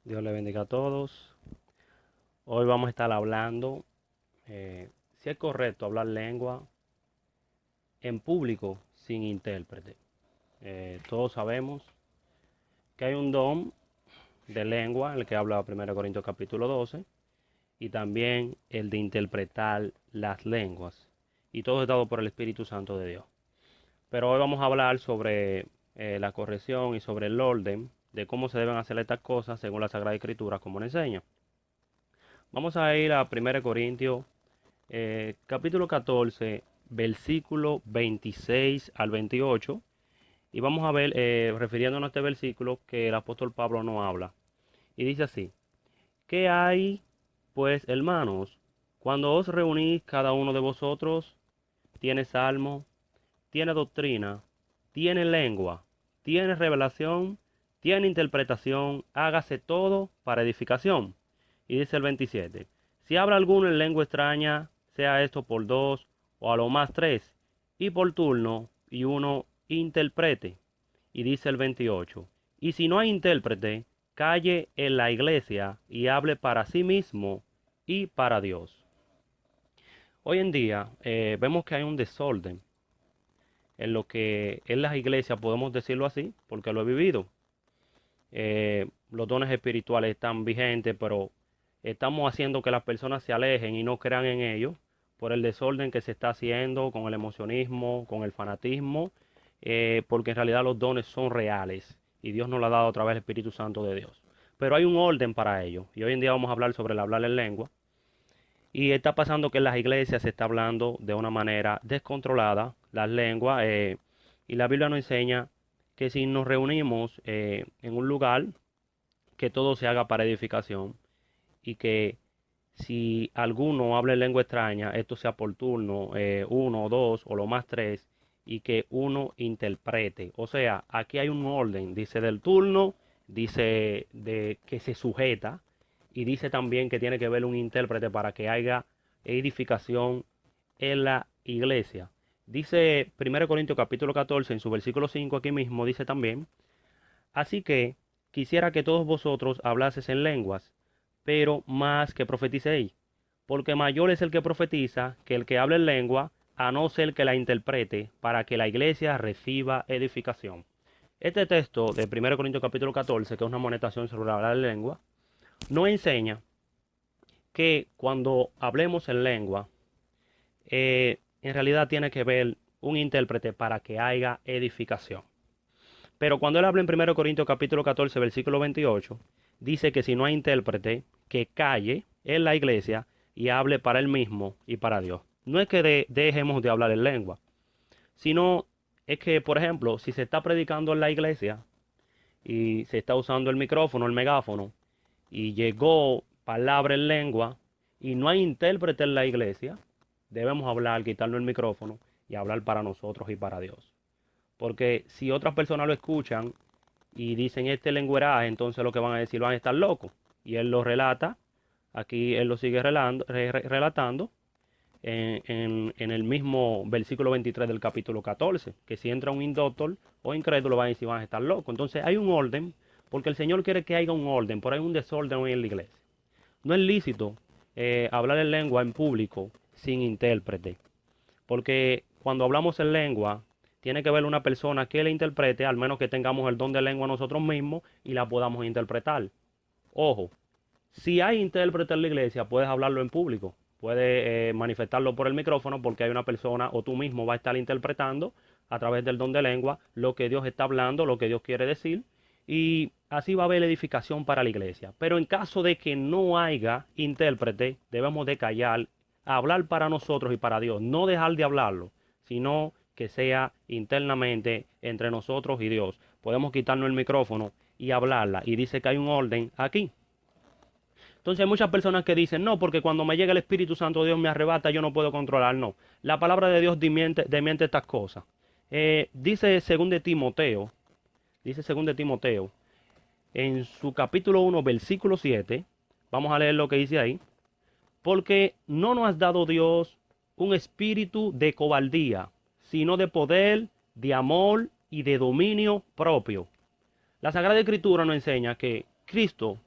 Dios le bendiga a todos. Hoy vamos a estar hablando si es correcto hablar lengua en público sin intérprete. Todos sabemos que hay un don de lengua, el que habla 1 Corintios capítulo 12, y también el de interpretar las lenguas. Y todo es dado por el Espíritu Santo de Dios. Pero hoy vamos a hablar sobre la corrección y sobre el orden de cómo se deben hacer estas cosas según la Sagrada Escritura, como nos enseña. Vamos a ir a 1 Corintios capítulo 14, versículo 26 al 28. Y vamos a ver, refiriéndonos a este versículo, que el apóstol Pablo no habla. Y dice así: ¿Qué hay, pues, hermanos? Cuando os reunís, cada uno de vosotros tiene salmo, tiene doctrina, tiene lengua, tiene revelación, tiene interpretación, hágase todo para edificación. Y dice el 27: Si habla alguno en lengua extraña, sea esto por dos o a lo más tres, y por turno, y uno interprete. Y dice el 28: Y si no hay intérprete, calle en la iglesia y hable para sí mismo y para Dios. Hoy en día vemos que hay un desorden en lo que en las iglesias, podemos decirlo así, porque lo he vivido. Los dones espirituales están vigentes, pero estamos haciendo que las personas se alejen y no crean en ellos por el desorden que se está haciendo con el emocionismo, con el fanatismo, porque en realidad los dones son reales y Dios nos lo ha dado a través del Espíritu Santo de Dios. Pero hay un orden para ello, y hoy en día vamos a hablar sobre el hablar en lengua. Y está pasando que en las iglesias se está hablando de una manera descontrolada las lenguas, y la Biblia nos enseña que si nos reunimos en un lugar, que todo se haga para edificación, y que si alguno habla en lengua extraña, esto sea por turno, uno o dos o lo más tres, y que uno interprete. O sea, aquí hay un orden, dice del turno, dice de que se sujeta, y dice también que tiene que haber un intérprete para que haya edificación en la iglesia. Dice 1 Corintios capítulo 14 en su versículo 5 aquí mismo, dice también: Así que quisiera que todos vosotros hablaseis en lenguas, pero más que profeticéis, porque mayor es el que profetiza que el que habla en lengua, a no ser que la interprete, para que la iglesia reciba edificación. Este texto de 1 Corintios capítulo 14, que es una amonestación sobre hablar en lengua, nos enseña que cuando hablemos en lengua, en realidad tiene que ver un intérprete para que haya edificación. Pero cuando él habla en 1 Corintios capítulo 14, versículo 28, dice que si no hay intérprete, que calle en la iglesia y hable para él mismo y para Dios. No es que dejemos de hablar en lengua, sino es que, por ejemplo, si se está predicando en la iglesia y se está usando el micrófono, el megáfono, y llegó palabra en lengua y no hay intérprete en la iglesia, debemos hablar, quitarnos el micrófono y hablar para nosotros y para Dios. Porque si otras personas lo escuchan y dicen este lenguaje, entonces lo que van a decir, van a estar locos. Y él lo relata, aquí él lo sigue relatando en el mismo versículo 23 del capítulo 14, que si entra un indoctor o incrédulo van a decir, van a estar locos. Entonces hay un orden, porque el Señor quiere que haya un orden, pero hay un desorden hoy en la iglesia. No es lícito hablar en lengua en público sin intérprete, porque cuando hablamos en lengua, tiene que haber una persona que la interprete, al menos que tengamos el don de lengua nosotros mismos y la podamos interpretar. Ojo, si hay intérprete en la iglesia, puedes hablarlo en público, puedes manifestarlo por el micrófono, porque hay una persona o tú mismo va a estar interpretando a través del don de lengua lo que Dios está hablando, lo que Dios quiere decir, y así va a haber edificación para la iglesia. Pero en caso de que no haya intérprete, debemos de callar, hablar para nosotros y para Dios, no dejar de hablarlo, sino que sea internamente entre nosotros y Dios. Podemos quitarnos el micrófono y hablarla, y dice que hay un orden aquí. Entonces hay muchas personas que dicen, no, porque cuando me llega el Espíritu Santo, Dios me arrebata, yo no puedo controlar. No, la palabra de Dios demiente estas cosas. Dice 2 Timoteo, dice 2 Timoteo, en su capítulo 1, versículo 7, vamos a leer lo que dice ahí: porque no nos ha dado Dios un espíritu de cobardía, sino de poder, de amor y de dominio propio. La Sagrada Escritura nos enseña que Cristo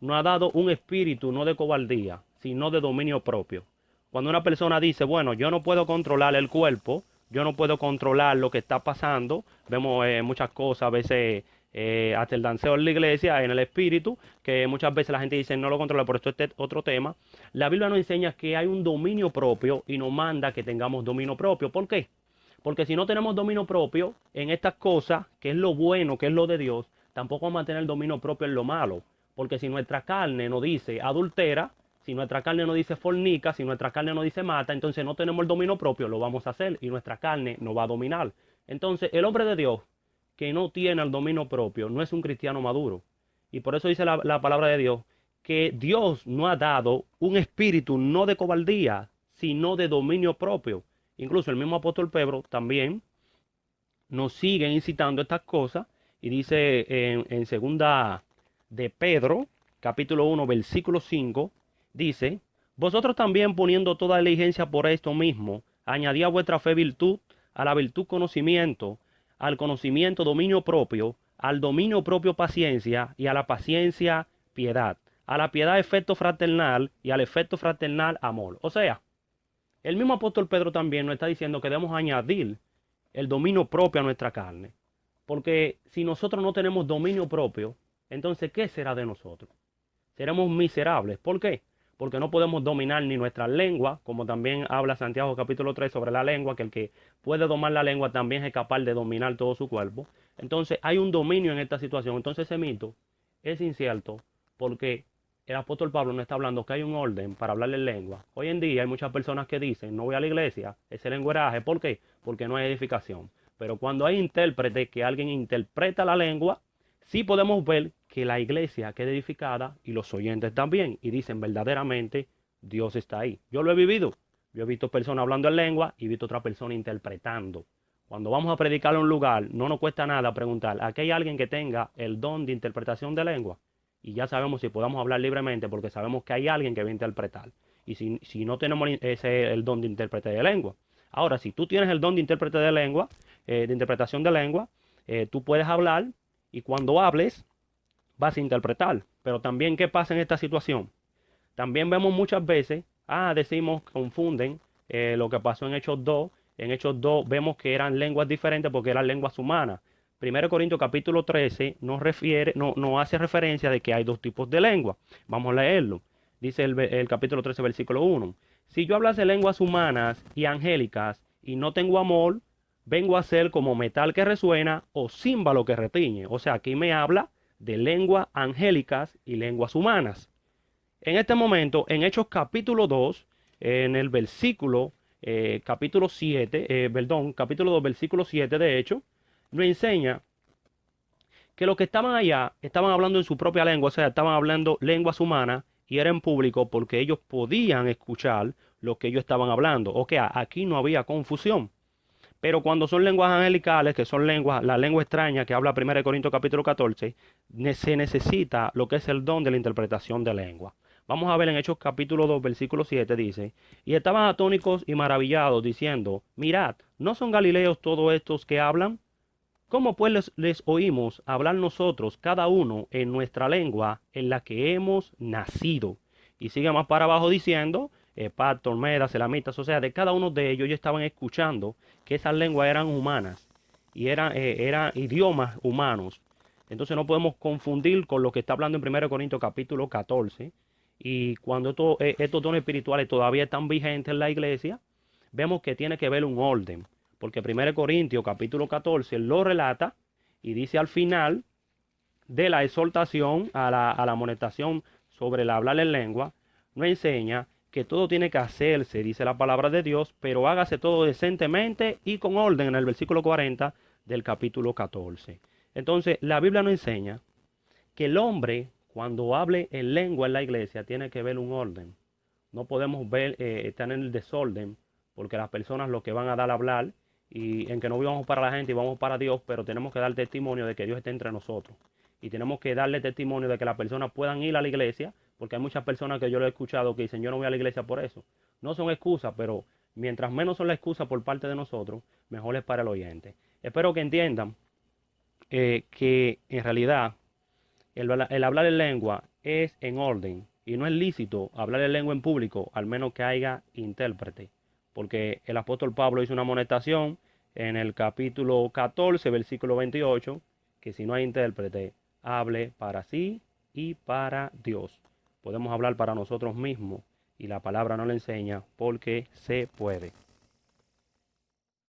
nos ha dado un espíritu no de cobardía, sino de dominio propio. Cuando una persona dice, bueno, yo no puedo controlar el cuerpo, yo no puedo controlar lo que está pasando, vemos muchas cosas, a veces hasta el danceo en la iglesia, en el espíritu, que muchas veces la gente dice no lo controla, por esto este otro tema. La Biblia nos enseña que hay un dominio propio y nos manda que tengamos dominio propio. ¿Por qué? Porque si no tenemos dominio propio en estas cosas, que es lo bueno, que es lo de Dios, tampoco vamos a tener dominio propio en lo malo. Porque si nuestra carne nos dice adultera, si nuestra carne nos dice fornica, si nuestra carne nos dice mata, entonces no tenemos el dominio propio, lo vamos a hacer y nuestra carne nos va a dominar. Entonces el hombre de Dios que no tiene el dominio propio no es un cristiano maduro. Y por eso dice la palabra de Dios que Dios no ha dado un espíritu no de cobardía, sino de dominio propio. Incluso el mismo apóstol Pedro también nos sigue incitando estas cosas y dice en segunda de Pedro, capítulo 1, versículo 5, dice, vosotros también poniendo toda diligencia por esto mismo, añadid a vuestra fe virtud, a la virtud conocimiento, al conocimiento dominio propio, al dominio propio paciencia y a la paciencia piedad, a la piedad efecto fraternal y al efecto fraternal amor. O sea, el mismo apóstol Pedro también nos está diciendo que debemos añadir el dominio propio a nuestra carne. Porque si nosotros no tenemos dominio propio, entonces ¿qué será de nosotros? Seremos miserables. ¿Por qué? Porque no podemos dominar ni nuestra lengua, como también habla Santiago capítulo 3 sobre la lengua, que el que puede domar la lengua también es capaz de dominar todo su cuerpo. Entonces hay un dominio en esta situación. Entonces ese mito es incierto porque el apóstol Pablo no está hablando que hay un orden para hablarle en lengua. Hoy en día hay muchas personas que dicen, no voy a la iglesia, ese lenguaje. ¿Por qué? Porque no hay edificación. Pero cuando hay intérprete, que alguien interpreta la lengua, sí podemos ver que la iglesia queda edificada y los oyentes también. Y dicen verdaderamente, Dios está ahí. Yo lo he vivido. Yo he visto personas hablando en lengua y he visto otra persona interpretando. Cuando vamos a predicar en un lugar, no nos cuesta nada preguntar, ¿aquí hay alguien que tenga el don de interpretación de lengua? Y ya sabemos si podemos hablar libremente porque sabemos que hay alguien que va a interpretar. Y si no tenemos el don de intérprete de lengua. Ahora, si tú tienes el don de intérprete de lengua, de interpretación de lengua, tú puedes hablar y cuando hables vas a interpretar. Pero también, ¿qué pasa en esta situación? También vemos muchas veces, decimos, confunden lo que pasó en Hechos 2. En Hechos 2 vemos que eran lenguas diferentes porque eran lenguas humanas. 1 Corintios capítulo 13 nos hace referencia de que hay dos tipos de lengua. Vamos a leerlo. Dice el capítulo 13, versículo 1. Si yo hablase lenguas humanas y angélicas y no tengo amor, vengo a ser como metal que resuena o címbalo que retiñe. O sea, aquí me habla de lenguas angélicas y lenguas humanas. En este momento, en Hechos capítulo 2, en el versículo capítulo 7, capítulo 2, versículo 7 de Hechos, nos enseña que los que estaban allá estaban hablando en su propia lengua, o sea, estaban hablando lenguas humanas y era en público porque ellos podían escuchar lo que ellos estaban hablando. O sea, aquí no había confusión. Pero cuando son lenguas angelicales, que son lenguas, la lengua extraña que habla 1 Corintios capítulo 14, se necesita lo que es el don de la interpretación de lengua. Vamos a ver en Hechos capítulo 2, versículo 7, dice, y estaban atónicos y maravillados, diciendo, mirad, ¿no son galileos todos estos que hablan? ¿Cómo pues les oímos hablar nosotros, cada uno en nuestra lengua en la que hemos nacido? Y sigue más para abajo diciendo, Pactos, Medas, Elamitas, o sea, de cada uno de ellos estaban escuchando que esas lenguas eran humanas y eran idiomas humanos. Entonces no podemos confundir con lo que está hablando en 1 Corintios capítulo 14. Y cuando estos dones espirituales todavía están vigentes en la iglesia, vemos que tiene que haber un orden. Porque 1 Corintios capítulo 14 lo relata y dice al final de la exhortación a la amonestación sobre el hablar en lengua, nos enseña que todo tiene que hacerse, dice la palabra de Dios, pero hágase todo decentemente y con orden en el versículo 40 del capítulo 14. Entonces, la Biblia nos enseña que el hombre, cuando hable en lengua en la iglesia, tiene que ver un orden. No podemos estar en el desorden, porque las personas lo que van a dar a hablar, y en que no vivamos para la gente y vamos para Dios, pero tenemos que dar testimonio de que Dios está entre nosotros. Y tenemos que darle testimonio de que las personas puedan ir a la iglesia, porque hay muchas personas que yo lo he escuchado que dicen, yo no voy a la iglesia por eso. No son excusas, pero mientras menos son las excusas por parte de nosotros, mejor es para el oyente. Espero que entiendan que en realidad el hablar en lengua es en orden y no es lícito hablar en lengua en público, al menos que haya intérprete, porque el apóstol Pablo hizo una amonestación en el capítulo 14, versículo 28, que si no hay intérprete, hable para sí y para Dios. Podemos hablar para nosotros mismos y la palabra no le enseña porque se puede.